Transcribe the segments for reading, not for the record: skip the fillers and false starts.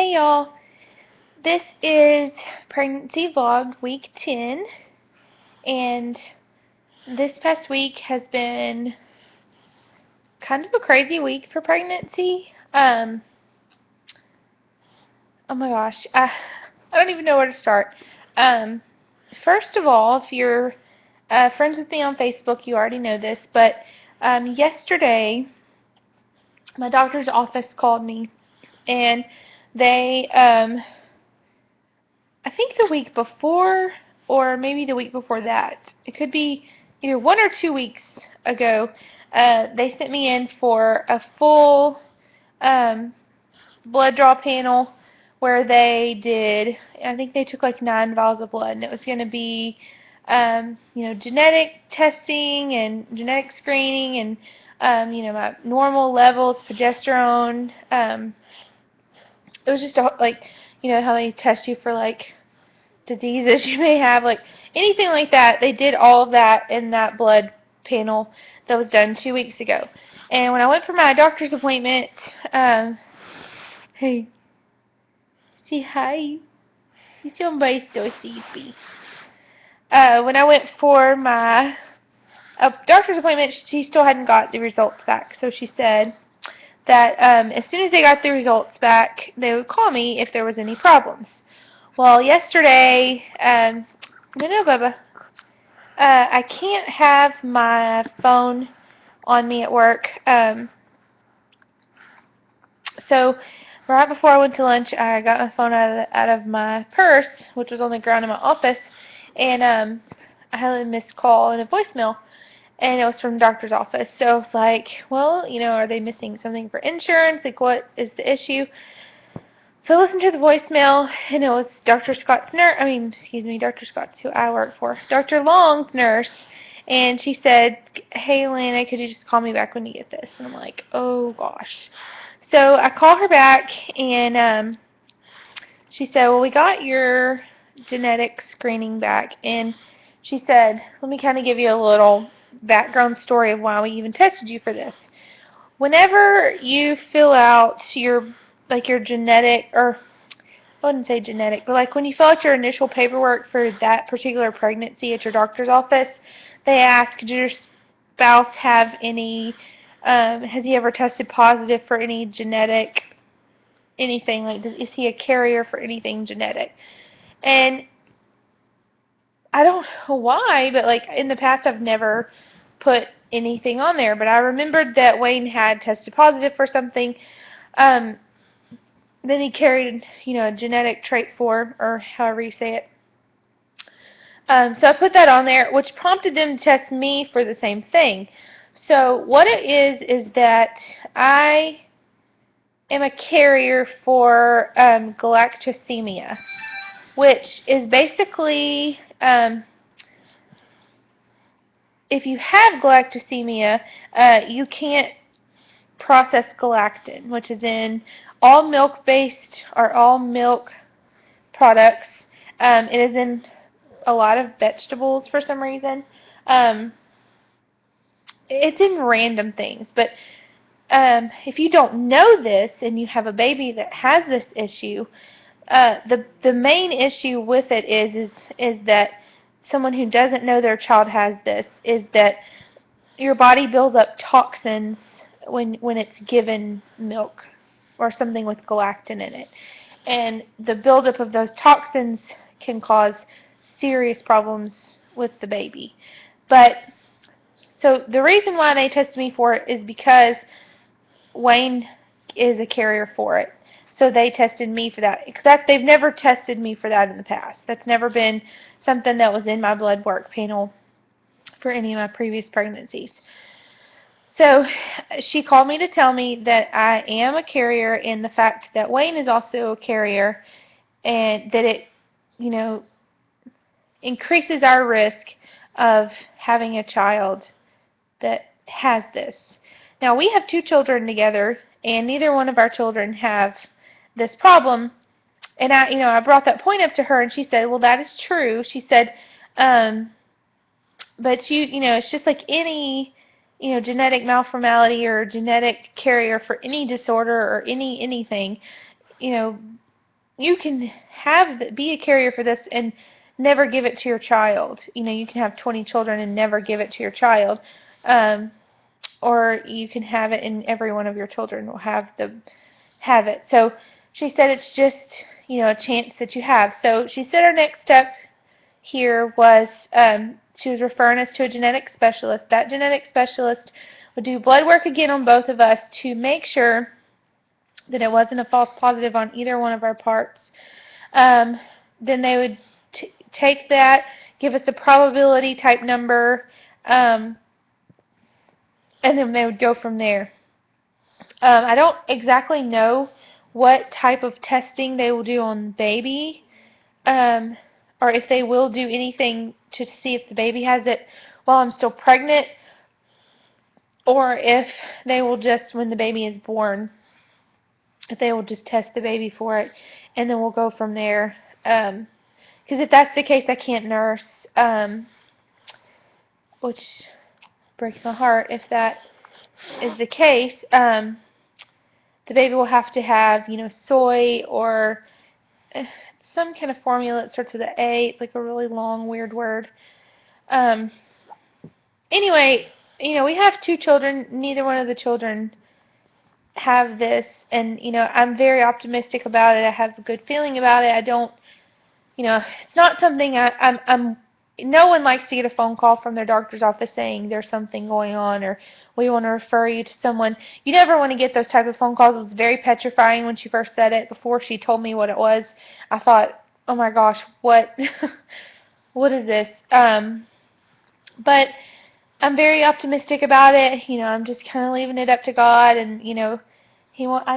Hey y'all, this is pregnancy vlog week 10, and this past week has been kind of a crazy week for pregnancy. Oh my gosh, I don't even know where to start. First of all, if you're friends with me on Facebook, you already know this, but yesterday my doctor's office called me, and they I think the week before, or maybe the week before that, it could be either 1 or 2 weeks ago, they sent me in for a full blood draw panel where they did, I think they took like 9 vials of blood, and it was going to be, genetic testing and genetic screening and, my normal levels, progesterone. It was just like, how they test you for like diseases you may have, like anything like that. They did all of that in that blood panel that was done 2 weeks ago. And when I went for my doctor's appointment, hey, say hi. Somebody's so sleepy. When I went for my doctor's appointment, she still hadn't got the results back. So she said that as soon as they got the results back, they would call me if there was any problems. Well, yesterday, no, Bubba, I can't have my phone on me at work. So right before I went to lunch, I got my phone out of my purse, which was on the ground in my office, and I had a missed call and a voicemail, and it was from the doctor's office. So I was like, well, are they missing something for insurance? Like, what is the issue? So I listened to the voicemail, and it was Dr. Scott's nurse. Dr. Scott's who I work for. Dr. Long's nurse, and she said, "Hey, Lana, could you just call me back when you get this?" And I'm like, "Oh gosh." So I call her back, and she said, "Well, we got your genetic screening back," and she said, "Let me kind of give you a little background story of why we even tested you for this. Whenever you fill out your genetic, or I wouldn't say genetic, but like when you fill out your initial paperwork for that particular pregnancy at your doctor's office, they ask, did your spouse have any, has he ever tested positive for any genetic, anything, like is he a carrier for anything genetic?" And I don't know why, but like in the past I've never put anything on there, but I remembered that Wayne had tested positive for something. Then he carried, a genetic trait form, or however you say it. So I put that on there, which prompted them to test me for the same thing. So what it is that I am a carrier for Galactosemia, which is basically, if you have Galactosemia, you can't process galactin, which is in all milk-based or all milk products. It is in a lot of vegetables for some reason. It's in random things, but if you don't know this and you have a baby that has this issue, the main issue with it is that someone who doesn't know their child has this is that your body builds up toxins when it's given milk or something with galactin in it. And the buildup of those toxins can cause serious problems with the baby. But so the reason why they tested me for it is because Wayne is a carrier for it. So they tested me for that. Because they've never tested me for that in the past. That's never been something that was in my blood work panel for any of my previous pregnancies. So she called me to tell me that I am a carrier, and the fact that Wayne is also a carrier, and that it, increases our risk of having a child that has this. Now, we have 2 children together, and neither one of our children have this problem. And I brought that point up to her, and she said, "Well, that is true." She said, "But it's just like any, genetic malformality or genetic carrier for any disorder or anything, you can be a carrier for this and never give it to your child. You can have 20 children and never give it to your child. Or you can have it and every one of your children will have it. So she said it's just, a chance that you have. So she said our next step here was, she was referring us to a genetic specialist. That genetic specialist would do blood work again on both of us to make sure that it wasn't a false positive on either one of our parts. Then they would take that, give us a probability type number, and then they would go from there. I don't exactly know what type of testing they will do on baby, or if they will do anything to see if the baby has it while I'm still pregnant, or if they will just, when the baby is born, if they will just test the baby for it, and then we'll go from there. Because if that's the case, I can't nurse, which breaks my heart if that is the case. The baby will have to have, soy or some kind of formula that starts with an A. It's like a really long, weird word. Anyway, we have 2 children. Neither one of the children have this, and I'm very optimistic about it. I have a good feeling about it. I don't, it's not something I'm no one likes to get a phone call from their doctor's office saying there's something going on or we want to refer you to someone. You never want to get those type of phone calls. It was very petrifying when she first said it. Before she told me what it was, I thought, oh my gosh, what what is this? But I'm very optimistic about it. I'm just kind of leaving it up to God, and I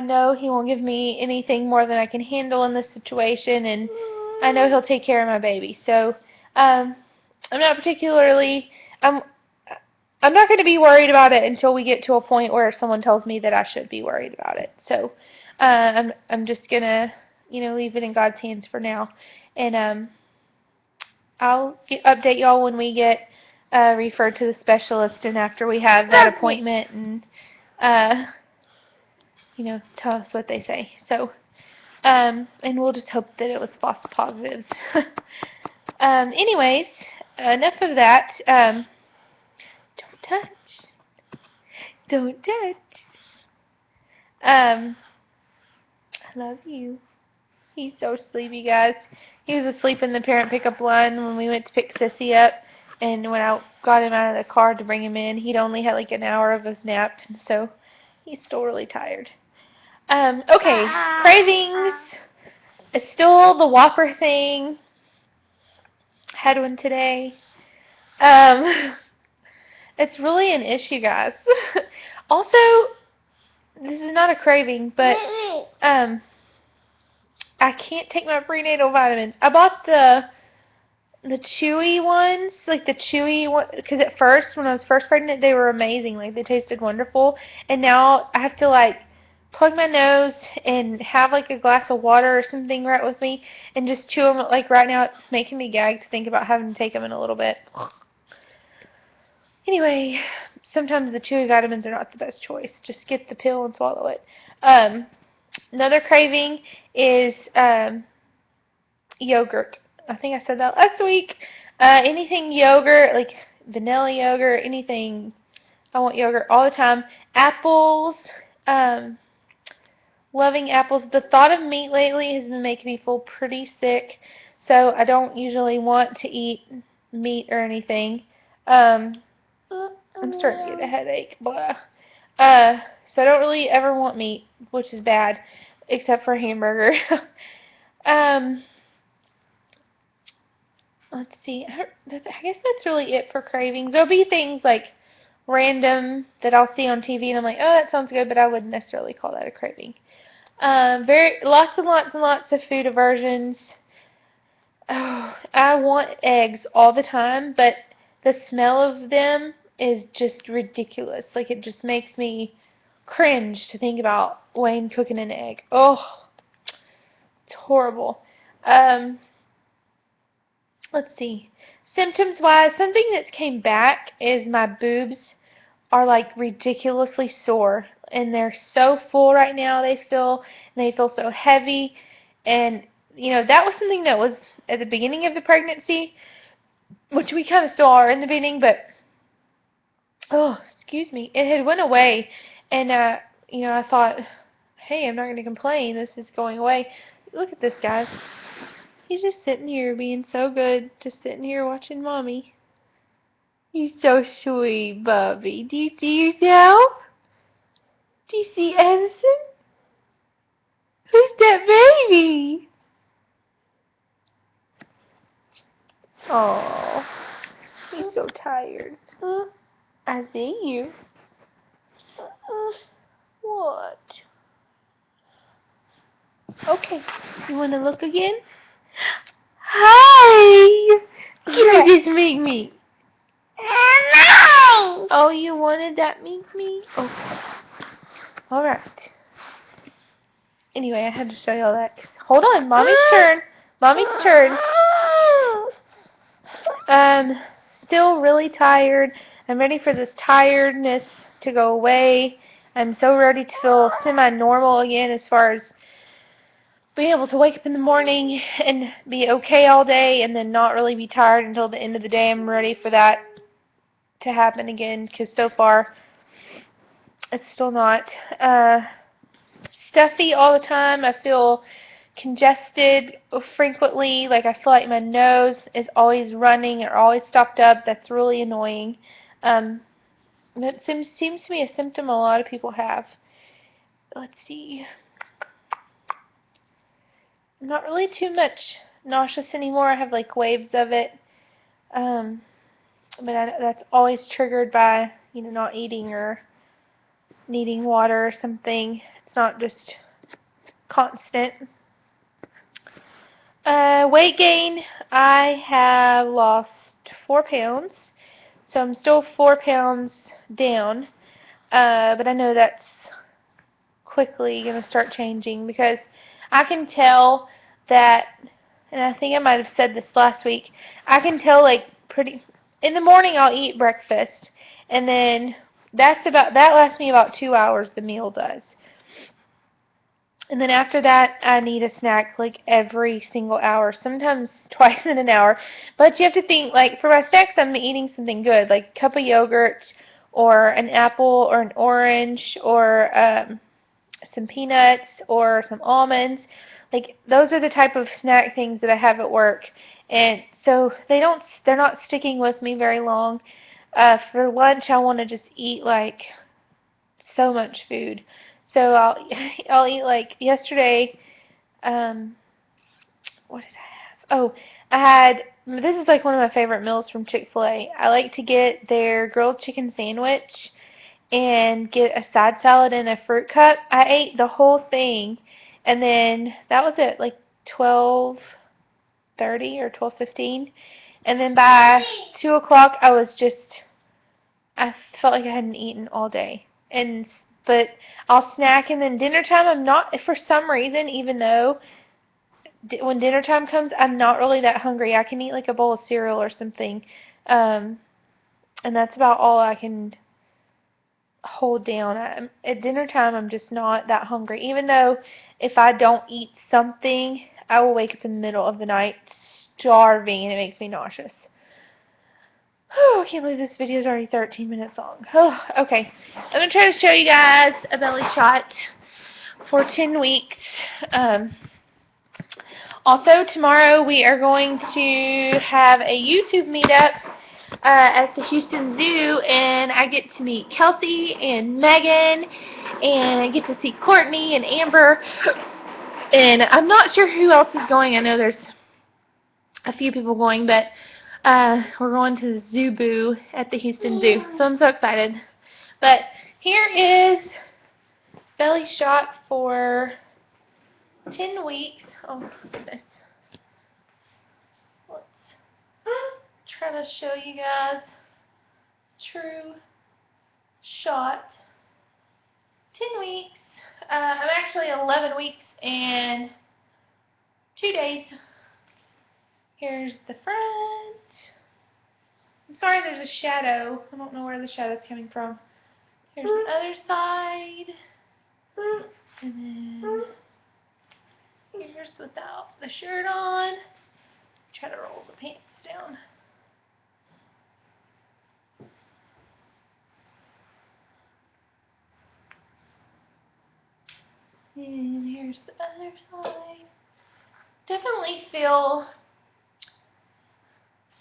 know He won't give me anything more than I can handle in this situation, and I know He'll take care of my baby. So I'm not particularly I'm not going to be worried about it until we get to a point where someone tells me that I should be worried about it. So I'm just gonna leave it in God's hands for now, and I'll update y'all when we get referred to the specialist and after we have that appointment, and tell us what they say. So and we'll just hope that it was false positives. Anyways, enough of that. Don't touch. Don't touch. I love you. He's so sleepy, guys. He was asleep in the parent pickup line when we went to pick Sissy up, and when I got him out of the car to bring him in, he'd only had like an hour of his nap, and so he's still really tired. Okay, cravings. It's still the Whopper thing. Had one today. It's really an issue, guys. Also, this is not a craving, but I can't take my prenatal vitamins. I bought the chewy ones, like the chewy one, because at first, when I was first pregnant, they were amazing. Like, they tasted wonderful. And now I have to, like, plug my nose and have, like, a glass of water or something right with me and just chew them. Like, right now, it's making me gag to think about having to take them in a little bit. Anyway, sometimes the chewy vitamins are not the best choice. Just get the pill and swallow it. Another craving is yogurt. I think I said that last week. Anything yogurt, like vanilla yogurt, anything. I want yogurt all the time. Apples. Loving apples. The thought of meat lately has been making me feel pretty sick, so I don't usually want to eat meat or anything. I'm starting to get a headache. Blah. So I don't really ever want meat, which is bad, except for a hamburger. Let's see. I guess that's really it for cravings. There'll be things like random that I'll see on TV, and I'm like, oh, that sounds good, but I wouldn't necessarily call that a craving. Lots and lots and lots of food aversions. Oh, I want eggs all the time, but the smell of them is just ridiculous. Like, it just makes me cringe to think about Wayne cooking an egg. Oh, it's horrible. Let's see. Symptoms-wise, something that's came back is my boobs are like ridiculously sore, and they're so full right now. They feel so heavy, and you know, that was something that was at the beginning of the pregnancy, which we kind of still are in the beginning, but, oh, excuse me, it had went away, and, you know, I thought, hey, I'm not going to complain, this is going away. Look at this, guys. He's just sitting here being so good, just sitting here watching Mommy. He's so sweet, Bubby. Do you see yourself? Do you see Edison? Who's that baby? Oh, he's so tired. I see you. What? Okay, you want to look again? Hi! You just make me. Oh, you wanted that make me? Okay. Alright. Anyway, I had to show y'all that. Hold on, Mommy's turn. Mommy's turn. Still really tired. I'm ready for this tiredness to go away. I'm so ready to feel semi-normal again as far as being able to wake up in the morning and be okay all day and then not really be tired until the end of the day. I'm ready for that to happen again, because so far it's still not. Stuffy all the time. I feel congested frequently. Like I feel like my nose is always running or always stopped up. That's really annoying. That seems to be a symptom a lot of people have. Let's see. I'm not really too much nauseous anymore. I have like waves of it. But that's always triggered by, you know, not eating or needing water or something. It's not just constant. Weight gain. I have lost 4 pounds. So I'm still 4 pounds down. But I know that's quickly going to start changing, because I can tell that, and I think I might have said this last week, I can tell like in the morning I'll eat breakfast, and then that lasts me about 2 hours, the meal does. And then after that, I need a snack like every single hour, sometimes twice in an hour. But you have to think, like, for my snacks, I'm eating something good, like a cup of yogurt, or an apple, or an orange, or some peanuts, or some almonds. Like, those are the type of snack things that I have at work. And so they're not sticking with me very long. For lunch, I want to just eat, like, so much food. So I'll eat, like, yesterday, what did I have? Oh, this is like one of my favorite meals from Chick-fil-A. I like to get their grilled chicken sandwich and get a side salad and a fruit cup. I ate the whole thing, and then that was it, like 12:30 or 12:15. And then by 2 o'clock, I felt like I hadn't eaten all day. But I'll snack, and then dinner time, I'm not, for some reason, even though when dinner time comes, I'm not really that hungry. I can eat like a bowl of cereal or something. And that's about all I can hold down. At dinner time, I'm just not that hungry. Even though if I don't eat something, I will wake up in the middle of the night starving, and it makes me nauseous. Oh, I can't believe this video is already 13 minutes long. Oh, okay. I'm going to try to show you guys a belly shot for 10 weeks. Also, tomorrow we are going to have a YouTube meetup at the Houston Zoo, and I get to meet Kelsey and Megan, and I get to see Courtney and Amber, and I'm not sure who else is going. I know there's a few people going, but we're going to the Zoo Boo at the Houston Zoo, so I'm so excited. But here is belly shot for 10 weeks. Oh, goodness. Let's try to show you guys true shot. 10 weeks. I'm actually 11 weeks and 2 days. Here's the front. I'm sorry there's a shadow. I don't know where the shadow's coming from. Here's the other side. And then here's without the shirt on. Try to roll the pants down. And here's the other side. Definitely feel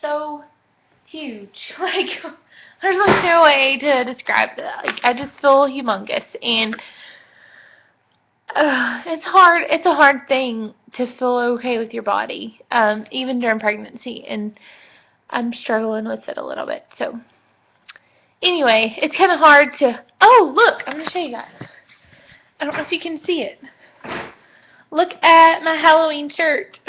so huge. Like, there's like no way to describe that. Like, I just feel humongous, and it's hard. It's a hard thing to feel okay with your body, even during pregnancy, and I'm struggling with it a little bit. So, anyway, it's kind of hard to. Oh, look! I'm gonna show you guys. I don't know if you can see it. Look at my Halloween shirt.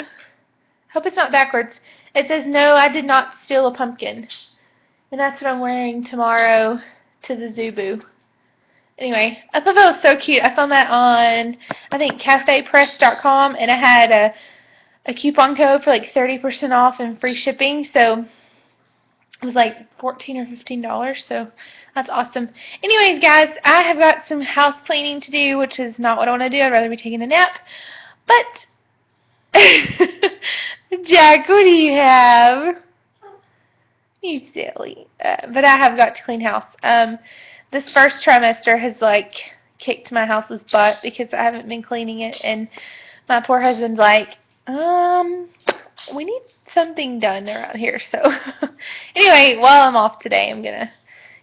Hope it's not backwards. It says, "No, I did not steal a pumpkin." And that's what I'm wearing tomorrow to the Zubu. Anyway, I thought that was so cute. I found that on, I think, cafepress.com, and I had a coupon code for like 30% off and free shipping, so it was like $14 or $15, so that's awesome. Anyways, guys, I have got some house cleaning to do, which is not what I want to do. I'd rather be taking a nap. But, Jack, what do you have? You silly. But I have got to clean house. This first trimester has, like, kicked my house's butt because I haven't been cleaning it, and my poor husband's like, we need something done around here. So, anyway, while I'm off today, I'm going to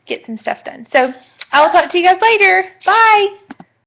get some stuff done. So, I will talk to you guys later. Bye!